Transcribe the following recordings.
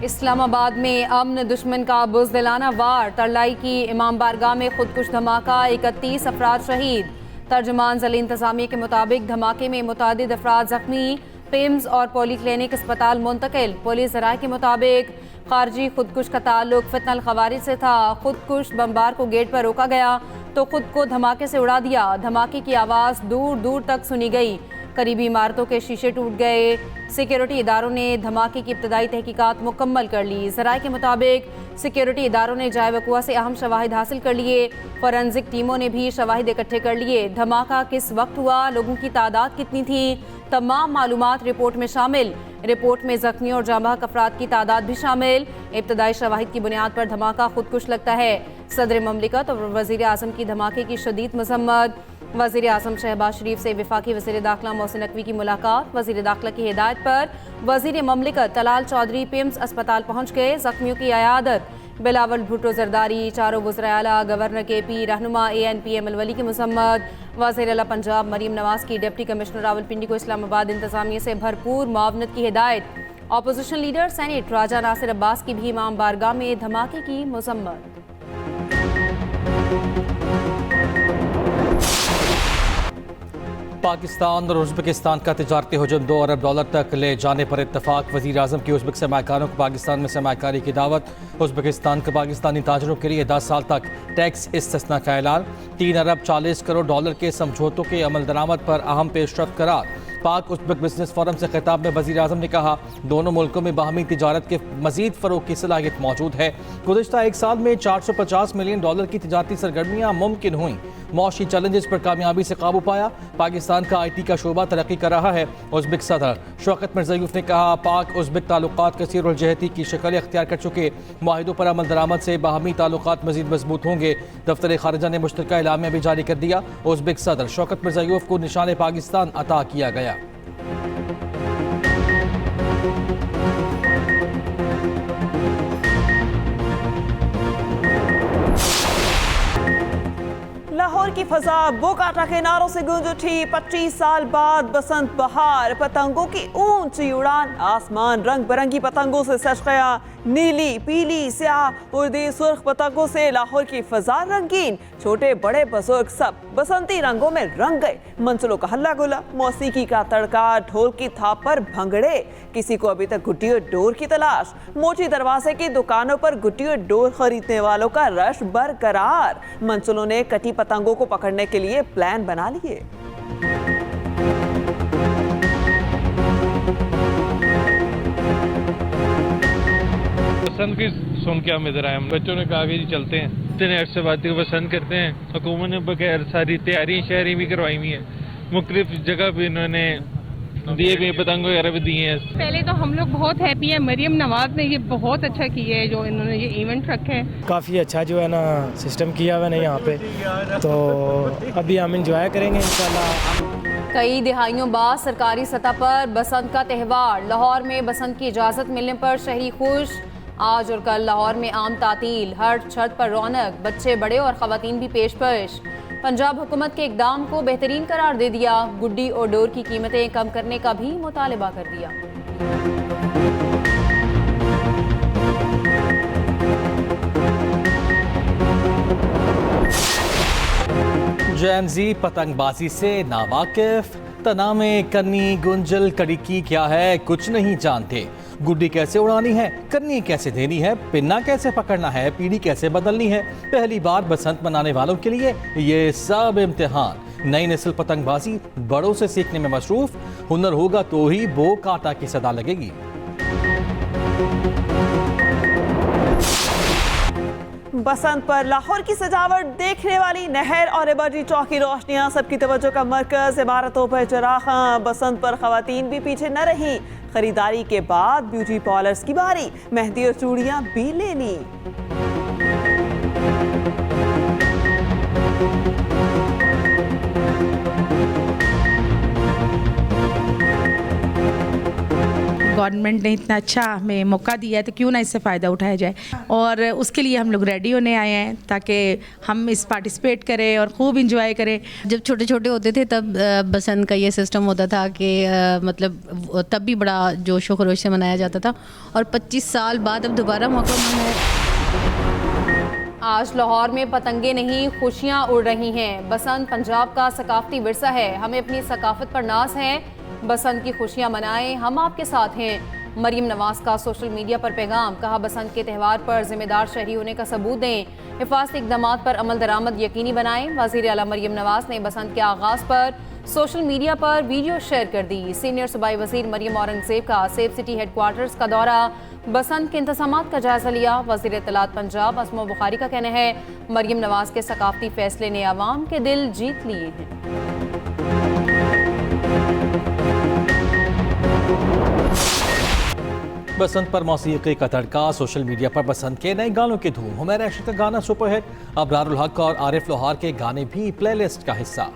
इस्लामाबाद में अमन दुश्मन का बुज़दिलाना वार, तरलाई की इमाम बारगाह में खुदकुश धमाका, 31 अफराद शहीद। तर्जुमान ज़िला इंतज़ामिया के मुताबिक धमाके में मुतादिद अफराद जख्मी, पिम्स और पॉली क्लिनिक अस्पताल मुंतकिल। पुलिस ज़राए के मुताबिक खारजी खुदकुश का ताल्लुक फितनल खवारिज से था। खुदकुश बमबार को गेट पर रोका गया तो खुद को धमाके से उड़ा दिया। धमाके की आवाज़ दूर दूर तक सुनी गई। करीबी इमारतों के शीशे टूट गए। सिक्योरिटी इदारों ने धमाके की इब्तदाई तहकीकात मुकम्मल कर ली। ज़राए के मुताबिक सिक्योरिटी इदारों ने जाए वक़ुआ से अहम शवाहिद हासिल कर लिए। फॉरेंसिक टीमों ने भी शवाहिद इकट्ठे कर लिए। धमाका किस वक्त हुआ, लोगों की तादाद कितनी थी, तमाम मालूमात रिपोर्ट में शामिल। रिपोर्ट में जख्मियों और जांबाक अफराद की तादाद भी शामिल। इब्तदाई शवाहिद की बुनियाद पर धमाका खुदकुश लगता है। सदर ममलिकत और वज़ीर आज़म की धमाके की शदीद मज़म्मत। वज़ीर आज़म शहबाज शरीफ से वफाकी वज़ीर दाखिला मोहसिन नकवी की मुलाकात। वज़ीर दाखिला की हिदायत पर वज़ीर ममलिकत तलाल चौधरी पिम्स अस्पताल पहुँच गए। जख्मियों की अयादत। बिलावल भुट्टो जरदारी, चारों वज़राए आला, गवर्नर KP, रहनुमा ANP अमलवली की मज़म्मत। वज़ीर आला पंजाब मरीम नवाज की डिप्टी कमिश्नर रावलपिंडी को इस्लामाबाद इंतज़ामिया से भरपूर मुआवनत की हिदायत। अपोजिशन लीडर सेनेट राजा नासिर अब्बास की भी इमाम बारगाह में धमाके की मज़म्मत। पाकिस्तान और उज़्बेकिस्तान का तिजारती हुजूम $2 अरब तक ले जाने पर इत्तफाक। वज़ीर आज़म की उज़्बेक सरमाकारों को पाकिस्तान में सरमाकारी की दावत। उज़्बेकिस्तान का पाकिस्तानी ताजरों के लिए 10 साल तक टैक्स इस्तिस्ना का ऐलान। $3 अरब 40 करोड़ के समझौतों के अमल दरामद पर अहम पेशरफ्त करार। पाक उज़्बेक बिजनेस फोरम से खिताब में वज़ीर आज़म ने कहा, दोनों मुल्कों में बाहमी तिजारत के मज़ीद फ़रोग़ की सलाहियत मौजूद है। गुज़िश्ता एक साल में $450 मिलियन की तिजारती सरगर्मियाँ मुमकिन हुई। मौशी चैलेंजेस पर कामयाबी से काबू पाया। पाकिस्तान का IT का शोबा तरक्की कर रहा है। उज़्बेक सदर शौकत मिर्ज़ायोफ ने कहा, पाक उज़्बेक ताल्लुकात कसीरुल जहती की शक्ल अख्तियार कर चुके। मुआहिदों पर अमल दरामद से बाहमी ताल्लुकात मज़ीद मजबूत होंगे। दफ्तर खारिजा ने मुश्तरका एलामिया भी जारी कर दिया। उज़्बेक सदर शौकत मिर्ज़ायोफ को निशान पाकिस्तान अता किया गया। लाहौर की फजा बोकाटा के नारों से गूंज उठी। 25 साल बाद बसंत बहार, पतंगों की ऊंची उड़ान, आसमान रंग बिरंगी पतंगों से सज गया। नीली, पीली, स्याह और सुर्ख पतंगों से लाहौर की फजा रंगीन। छोटे बड़े बुजुर्ग सब बसंती रंगों में रंग गए। मंजिलों का हल्ला गुला, मौसीकी का तड़का, ढोल की थाप पर भंगड़े। किसी को अभी तक गुड्डी और डोर की तलाश। मोची दरवाजे की दुकानों पर गुड्डी और डोर खरीदने वालों का रश बरकरार। मंजिलों ने कटी पतंगों को पकड़ने के लिए प्लान बना लिए। पसंद की सुन के हम इधर आए। बच्चों ने कहा कि जी चलते हैं। इतने अर्से बातें को पसंद करते हैं। हुकूमत ने बगैर सारी तैयारी शहरी भी करवाई हुई है। मुख्तलिफ जगह भी इन्होंने दिए हुए पतंग वगैरह भी दिए हैं। पहले तो हम लोग बहुत हैप्पी है। मरियम नवाज ने ये बहुत अच्छा किया है जो इन्होंने ये इवेंट रखा है। काफ़ी अच्छा जो है ना सिस्टम किया हुआ है यहाँ पे, तो अभी हम इंजॉय करेंगे इंशाल्लाह। कई दिहाइयों बाद सरकारी सतह पर बसंत का त्यौहार। लाहौर में बसंत की इजाज़त मिलने पर शहरी खुश। आज और कल लाहौर में आम तातील, हर छत पर रौनक, बच्चे बड़े और ख़वातीन भी पेश। पंजाब हुकूमत के इक़दाम को बेहतरीन करार दे दिया। गुड्डी और डोर की कीमतें कम करने का भी मुतालबा कर दिया। जैनजी पतंगबाजी से नावाकिफ, तना में कन्नी गुंजल कड़िकी क्या है कुछ नहीं जानते। गुड्डी कैसे उड़ानी है, कन्नी कैसे देनी है, पिन्ना कैसे पकड़ना है, पीढ़ी कैसे बदलनी है। पहली बार बसंत मनाने वालों के लिए ये सब इम्तिहान। नई नस्ल पतंगबाजी बड़ों से सीखने में मसरूफ। हुनर होगा तो ही बो काटा की सदा लगेगी। बसंत पर लाहौर की सजावट देखने वाली नहर और इबर्जी चौक की रोशनियां सबकी तवज्जो का मरकज। इमारतों पर चरागा। बसंत पर खवातीन भी पीछे न रही। खरीदारी के बाद ब्यूटी पार्लर्स की बारी। मेहंदी और चूड़ियां भी ले ली। गवर्नमेंट ने इतना अच्छा हमें मौका दिया है तो क्यों ना इससे फ़ायदा उठाया जाए, और उसके लिए हम लोग रेडी होने आए हैं ताकि हम इस पार्टिसिपेट करें और खूब इंजॉय करें। जब छोटे छोटे होते थे तब बसंत का ये सिस्टम होता था कि मतलब तब भी बड़ा जोश व खरोश से मनाया जाता था, और 25 साल बाद अब दोबारा मौका मिला है। आज लाहौर में पतंगे नहीं खुशियाँ उड़ रही हैं। बसंत पंजाब का सकाफती विरसा है, हमें अपनी सकाफत पर नाज है। बसंत की खुशियाँ मनाएं, हम आपके साथ हैं। मरीम नवाज का सोशल मीडिया पर पैगाम, कहा बसंत के त्यौहार पर जिम्मेदार शहरी होने का सबूत दें, हिफाजती इक़दामात पर अमल दरामद यकीनी बनाएं। वज़ीर आला मरीम नवाज ने बसंत के आगाज़ पर सोशल मीडिया पर वीडियो शेयर कर दी। सीनियर सूबाई वज़ीर मरीम औरंगज़ेब का सेफ सिटी हेडक्वार्टर्स का दौरा, बसंत के इंतज़ामात का जायज़ा लिया। वज़ीर इत्तलात पंजाब असमा बुखारी का कहना है मरीम नवाज के सकाफती फैसले ने आवाम के दिल जीत लिए हैं। बसंत पर मौसीकी का तड़का, सोशल मीडिया पर बसंत के नए गानों की धूम। हुमैरा रशीद का गाना सुपरहिट, अबरारुल हक और आरिफ लोहार के गाने भी प्लेलिस्ट का हिस्सा।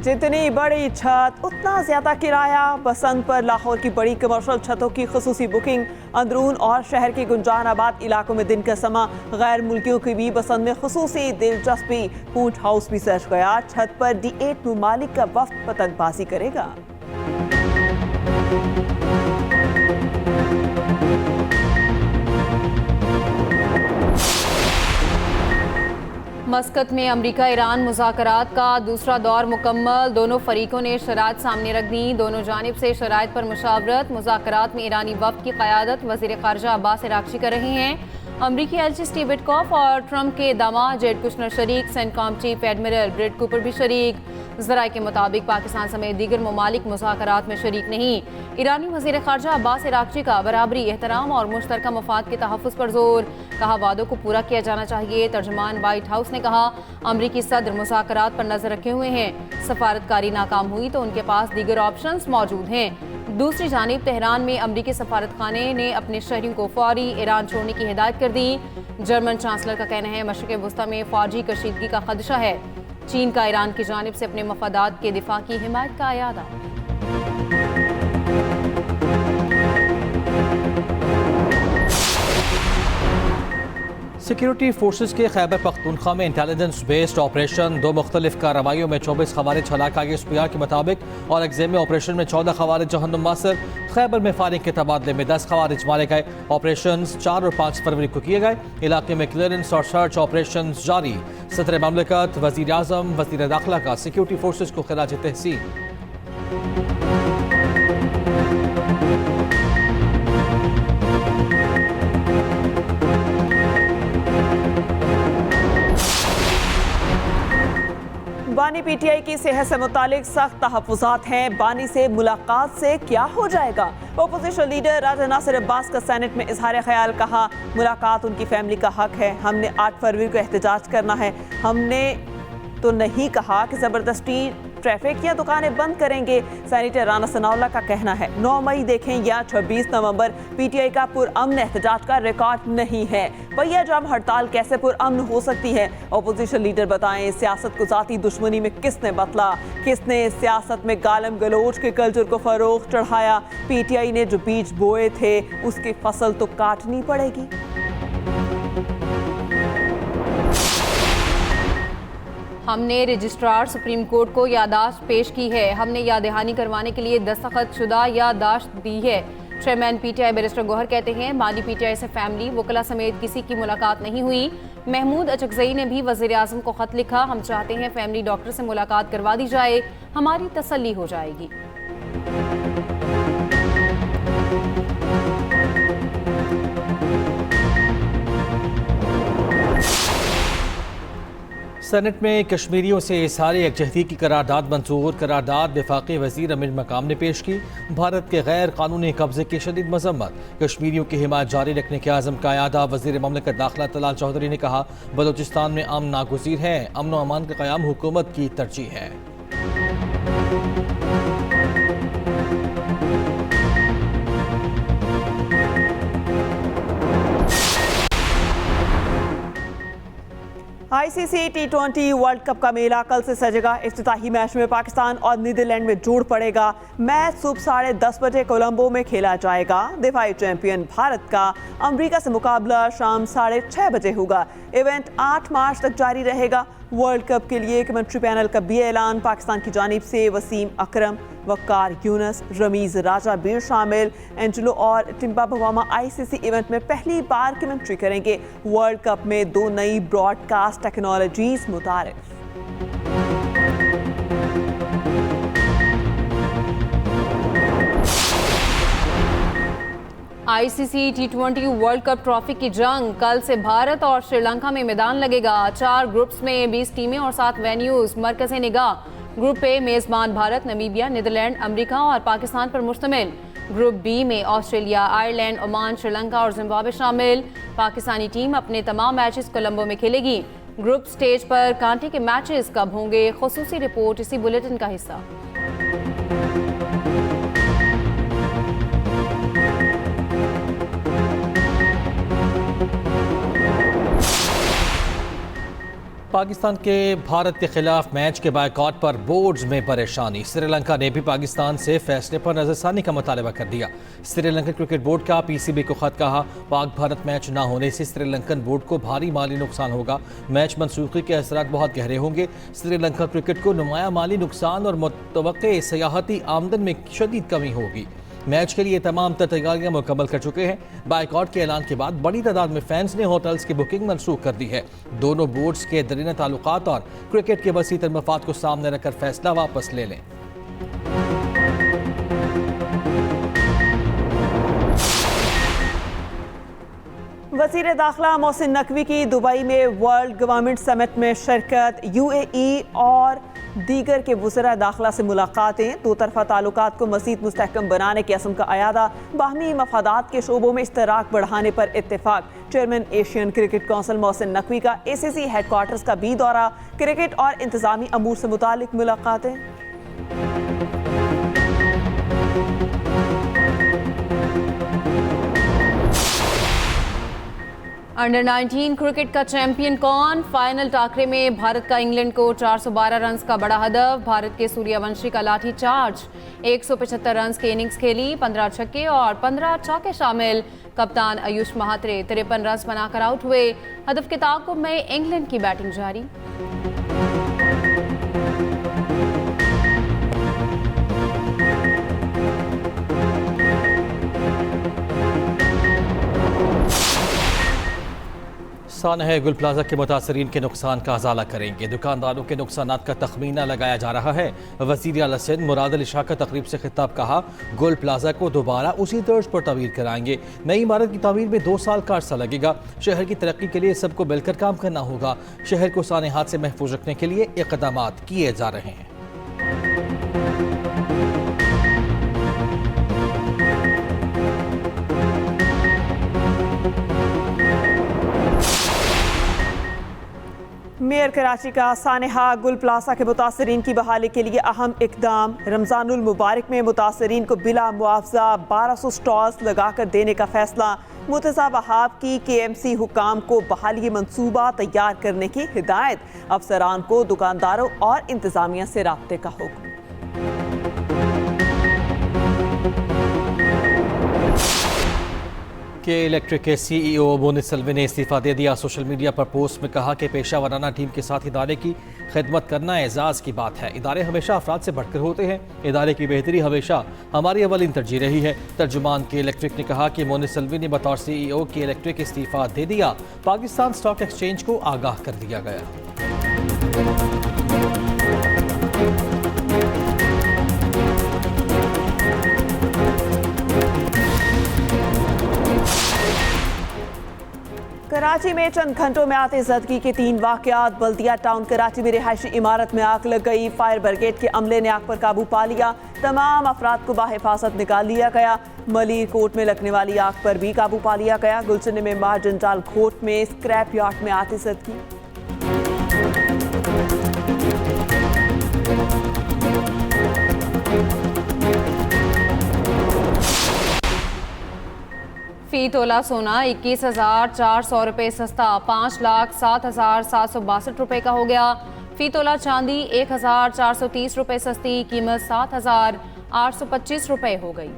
जितनी बड़ी छत उतना ज्यादा किराया। बसंत पर लाहौर की बड़ी कमर्शियल छतों की खुसूसी बुकिंग। अंदरून और शहर के गुंजानाबाद इलाकों में दिन का समा। गैर मुल्कियों की भी बसंत में खुसूसी दिलचस्पी। पूंछ हाउस भी सज गया। छत पर D8 ममालिक का वफ्द पतंगबाजी करेगा। मस्कत में अमरीका ईरान मुज़ाकरात का दूसरा दौर मुकम्मल। दोनों फरीकों ने शराइत सामने रख दी। दोनों जानिब से शराइत पर मुशावरत। मुज़ाकरात में ईरानी वफ़द की क़यादत वज़ीर ख़ारजा अब्बास अराग़ची कर रहे हैं। अमरीकी एलची स्टीव विटकॉफ और ट्रंप के दामाद जेड कुशनर शरीक। CENTCOM chief admiral bread Cooper भी शरीक। ज़राए के मुताबिक पाकिस्तान समेत दीगर ममालिक मुज़ाकरात में शरीक नहीं। ईरानी वज़ीर ख़ारजा अब्बास अराग़ची का बराबरी, एहतराम और मुश्तरका मफाद के तहफ़्फ़ुज़ पर जोर। कहा वादों को पूरा किया जाना चाहिए। तर्जुमान वाइट हाउस ने कहा अमरीकी सदर मुज़ाकरात पर नजर रखे हुए हैं। सफारतकारी नाकाम हुई तो उनके पास दीगर ऑप्शंस मौजूद हैं। दूसरी जानिब तेहरान में अमरीकी सफारतखाने ने अपने शहरियों को फौरी ईरान छोड़ने की हिदायत कर दी। जर्मन चांसलर का कहना है मशरिक़ वस्ता में फौजी कशीदगी का खदशा है। चीन का ईरान की जानिब से अपने मफादात के दिफा की हिमायत का अयादा। सिक्योरिटी फोर्सेस के खैबर पख्तूनख्वा में इंटेलिजेंस बेस्ड ऑपरेशन। 2 मुख्तलिफ कार्रवाइयों में 24 खवारिज हलाक। आगे SPR के मुताबिक और एग्जाम में ऑपरेशन में 14 खवारिज जहन्नुम मासर। खैबर में फायरिंग के तबादले में 10 खवारिज मारे गए। ऑपरेशन 4 और 5 फरवरी को किए गए। इलाके में क्लियरेंस और सर्च ऑपरेशन जारी। सदर ममलिकत, वज़ीर आज़म, वज़ीर दाखिला का सिक्योरिटी फोर्सेस को खिराज तहसीन। बानी PTI की सेहत से मुतालिक सख्त तहफ़्फ़ुज़ात हैं। बानी से मुलाकात से क्या हो जाएगा? ओपोजिशन लीडर राजा नासिर अब्बास का सेनेट में इजहार ख्याल। कहा मुलाकात उनकी फैमिली का हक है। हमने 8 फरवरी को एहतजाज करना है। हमने तो नहीं कहा कि ज़बरदस्ती ट्रैफिक या दुकानें बंद करेंगे। सेनेटर राना सनाउल्लाह का कहना है 9 मई देखें या 26 नवंबर PTI का पुरअमन एहतजाज का रिकॉर्ड नहीं है। पहिया जाम हड़ताल कैसे पुरअमन हो सकती है? ओपोजिशन लीडर बताएं सियासत को ज़ाती दुश्मनी में किसने बदला? किसने सियासत में गालम गलोच के कल्चर को फरोग चढ़ाया? PTI ने जो बीज बोए थे उसकी फसल तो काटनी पड़ेगी। हमने रजिस्ट्रार सुप्रीम कोर्ट को यादाश्त पेश की है। हमने याद दहानी करवाने के लिए दस्तखत शुदा यादाश्त दी है। चेयरमैन PTI बैरिस्टर गौहर कहते हैं बानी PTI से फैमिली वकला समेत किसी की मुलाकात नहीं हुई। महमूद अचकज़ई ने भी वज़ीर आज़म को ख़त लिखा। हम चाहते हैं फैमिली डॉक्टर से मुलाकात करवा दी जाए, हमारी तसल्ली हो जाएगी। सेनेट में कश्मीरियों से इज़हार यकजहती की करारदाद मंजूर। करारदाद वफाकी वज़ीर अमीर मकाम ने पेश की। भारत के गैर कानूनी कब्जे की शदीद मजम्मत। कश्मीरियों की हिमायत जारी रखने के आज़म का अयादा। वज़ीर ममलिकत दाखिला तलाल चौधरी ने कहा बलूचिस्तान में अमन नागुज़ीर है। अमन व अमान का क़याम हुकूमत की तरजीह है। ICC T20 वर्ल्ड कप का मेला कल से सजेगा। इफ्तिताही मैच में पाकिस्तान और नीदरलैंड में जोड़ पड़ेगा। मैच सुबह 10:30 बजे कोलंबो में खेला जाएगा। दिफाई चैंपियन भारत का अमेरिका से मुकाबला शाम 6:30 बजे होगा। इवेंट 8 मार्च तक जारी रहेगा। वर्ल्ड कप के लिए कमेंट्री पैनल का भी ऐलान। पाकिस्तान की जानिब से वसीम अकरम, वक्कार यूनस, रमीज राजा बीर शामिल। एंजेलो और टिम्बा बवामा ICC इवेंट में पहली बार कमेंट्री करेंगे। वर्ल्ड कप में 2 नई ब्रॉडकास्ट टेक्नोलॉजीज मुतारिफ। ICC T20 world cup trophy की जंग कल से भारत और श्रीलंका में मैदान लगेगा। 4 ग्रुप्स में 20 टीमें और 7 वेन्यूज मरकज़ निगाह। ग्रुप ए मेजबान भारत, नमीबिया, नीदरलैंड, अमेरिका और पाकिस्तान पर मुश्तमिल। ग्रुप बी में ऑस्ट्रेलिया, आयरलैंड, ओमान, श्रीलंका और जिम्बाब्वे शामिल। पाकिस्तानी टीम अपने तमाम मैचेस कोलंबो में खेलेगी। ग्रुप स्टेज पर कांटे के मैचेस कब होंगे, खुसूसी रिपोर्ट इसी बुलेटिन का हिस्सा। पाकिस्तान के भारत के खिलाफ मैच के बायकॉट पर बोर्ड्स में परेशानी। श्रीलंका ने भी पाकिस्तान से फैसले पर नजरसानी का मुतालबा कर दिया। श्रीलंका क्रिकेट बोर्ड का PCB को खत कहा। पाक भारत मैच न होने से श्रीलंकन बोर्ड को भारी माली नुकसान होगा। मैच मनसूखी के असरात बहुत गहरे होंगे। श्रीलंका क्रिकेट को नुमाया माली नुकसान और मुतवक्के सयाहती आमदन में शदीद कमी होगी। मैच के लिए तमाम तैयारियां मुकम्मल कर चुके हैं। बायकॉट के ऐलान के बाद बड़ी तादाद में फैंस ने होटल्स की बुकिंग मनसूख कर दी है। दोनों बोर्ड्स के दरीना ताल्लुकात और क्रिकेट के वसीतर मफाद को सामने रखकर फैसला वापस ले लें। वज़ीर दाखिला मोहसिन नकवी की दुबई में वर्ल्ड गवर्नमेंट समिट में शिरकत। UAE और दीगर के वज़ीर दाखिला से मुलाकातें। 2 तरफ़ा ताल्लुकात को मज़ीद मुस्तहकम बनाने के असम का अयादा। बाहमी मफादात के शोबों में इश्तराक बढ़ाने पर इत्तेफाक। Chairman Asian cricket council Mohsin Naqvi का ACC हेडक्वार्टर्स का भी दौरा। क्रिकेट और इंतजामी अमूर से मुतालिक मुलाकातें। अंडर 19 क्रिकेट का चैंपियन कौन? फाइनल टाकरे में भारत का इंग्लैंड को 412 रन का बड़ा हदफ। भारत के सूर्यवंशी का लाठी चार्ज। 175 रन की इनिंग्स खेली, 15 छक्के और 15 चौके शामिल। कप्तान आयुष महात्रे 53 रन बनाकर आउट हुए। हदफ के ताक़ुब में इंग्लैंड की बैटिंग जारी। सानह गुल प्लाजा के मुतासरीन के नुकसान का अजाला करेंगे। दुकानदारों के नुकसान का तखमीना लगाया जा रहा है। वज़ीर आला सिंध मुराद अली शाह का तकरीब से खिताब कहा, गुल प्लाजा को दोबारा उसी तर्ज पर तमीर कराएंगे। नई इमारत की तमीर में 2 साल का अर्सा लगेगा। शहर की तरक्की के लिए सबको मिलकर काम करना होगा। शहर को सानहात से महफूज रखने के लिए इक़दाम किए जा रहे हैं। मेयर कराची का सानहा गुल प्लाजा के मुतासरीन की बहाली के लिए अहम इकदाम। रमज़ानुल मुबारक में मुतासरीन को बिला मुआवजा 1200 स्टॉल्स लगाकर देने का फैसला। मुर्तज़ा वहाब की KMC हुकाम को बहाली मंसूबा तैयार करने की हिदायत। अफसरान को दुकानदारों और इंतजामिया से राब्ते का हुक्म। के इलेक्ट्रिक के CEO मोनिस सल्वी ने इस्तीफ़ा दे दिया। सोशल मीडिया पर पोस्ट में कहा कि पेशा वराना टीम के साथ इदारे की खिदमत करना एजाज़ की बात है। इदारे हमेशा अफराद से बढ़कर होते हैं। इदारे की बेहतरी हमेशा हमारी अवलिन तरजीह रही है। तर्जुमान के इलेक्ट्रिक ने कहा कि मोनिस सल्वी ने बतौर CEO के इलेक्ट्रिक इस्तीफ़ा दे दिया। पाकिस्तान स्टॉक एक्सचेंज को आगाह कर दिया गया। कराची में चंद घंटों में आते जदगी के 3 वाक़यात। बल्दिया टाउन कराची में रिहायशी इमारत में आग लग गई। फायर ब्रिगेड के अमले ने आग पर काबू पा लिया। तमाम अफराद को बाहिफाजत निकाल लिया गया। मलिर कोर्ट में लगने वाली आग पर भी काबू पा लिया गया। गुलचने में मार्जनटाल घोट में स्क्रैप यार्ड में आते जदगी। फी तोला सोना 21,400 रुपये सस्ता 5,07,762 रुपये का हो गया। फी तोला चांदी 1,430 रुपये सस्ती कीमत 7,825 रुपये हो गई।